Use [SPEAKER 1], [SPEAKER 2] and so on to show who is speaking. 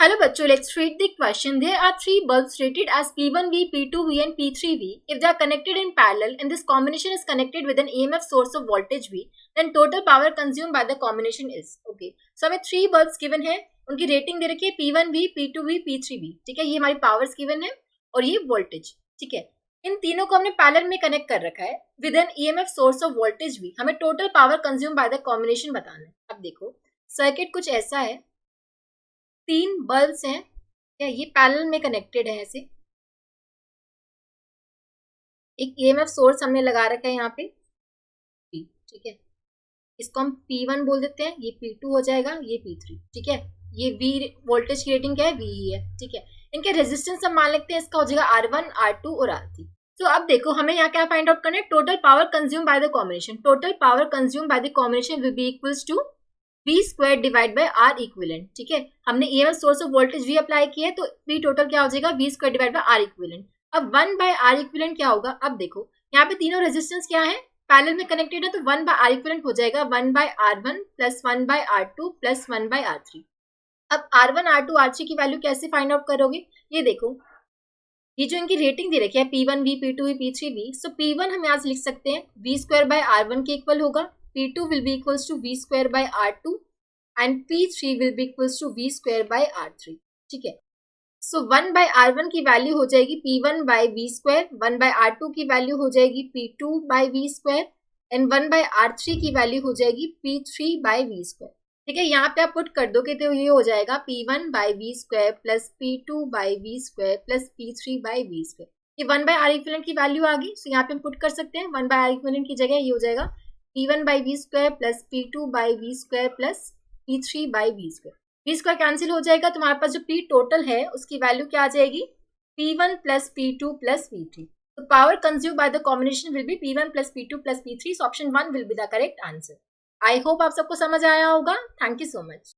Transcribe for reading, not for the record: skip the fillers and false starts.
[SPEAKER 1] Hello bachcho, let's read the question. There are three bulbs rated as P1V, P2V and P3V. If they are connected in parallel and this combination is connected with an EMF source of voltage V, then total power consumed by the combination is. Okay. So हमें three bulbs given है, उनकी rating दे रखी है P1V, P2V, P3V. ठीक है, ये हमारी powers given है और ये voltage. ठीक है, इन तीनों को हमने पैरेलल में कनेक्ट कर रखा है with an EMF source of voltage भी. हमें total power consume by the combination बताना है. अब देखो सर्किट कुछ ऐसा है, तीन बल्ब्स हैं, क्या ये पैरेलल में कनेक्टेड है. ऐसे एक ईएमएफ सोर्स हमने लगा रखा है यहाँ पे P. ठीक है, इसको हम P1 बोल देते हैं, ये P2 हो जाएगा, ये P3. ठीक है, ये V वोल्टेज की रेटिंग क्या है, VE है. ठीक है, इनके रेजिस्टेंस हम मान लेते हैं, इसका हो जाएगा R1, R2 और R3. तो अब देखो हमें यहाँ क्या फाइंड आउट करना है, total power consume by the combination. Total power consume by the combination will be equals to V square divide by R equivalent. ठीक है, हमने EMF source of voltage V apply किया है, तो V टोटल क्या हो जाएगा, V square divide by R equivalent. अब 1 बाय R इक्विवेलेंट क्या होगा, अब देखो यहाँ पे तीनों रेजिस्टेंस क्या है, पैरेलल में कनेक्टेड है, तो 1 बाय R इक्विवेलेंट हो जाएगा 1 by R1 plus 1 by R2 plus 1 by R3. अब R1, R2, R3 की वैल्यू कैसे फाइंड आउट करोगे, ये देखो ये जो इनकी रेटिंग दे रखी है P1V, P2V, P3V. सो P1 हम यहाँ से लिख सकते हैं V स्क्वायर बाय R1 के इक्वल होगा, P2 will be equals to V square by R2 and P3 will be equals to V square by R3. ठीक है, सो 1 बाय R1 की वैल्यू हो जाएगी P1 by V square, 1 by R2 की value हो जाएगी P2 by V square and 1 by R3 की value हो जाएगी P3 बाय V स्क्वायर. ठीक है, यहाँ पे आप पुट कर दोगे तो ये हो जाएगा P1 by V square plus P2 by V square plus P3 by V square. ये 1 बाय R इक्विवेलेंट की वैल्यू आ गई, सो यहाँ पे हम पुट कर सकते हैं 1 बाय R इक्विवेलेंट की जगह ये हो जाएगा P1 by V square plus P2 by V square plus P3 by V square. V square cancel हो जाएगा, तुम्हारे पास जो P टोटल है उसकी वैल्यू क्या आ जाएगी, P1 plus P2 plus P3. तो power consume by the combination will B P1 plus P2 plus P3. Option 1 will be the correct answer. I hope आप सबको समझ आया होगा. Thank you so much.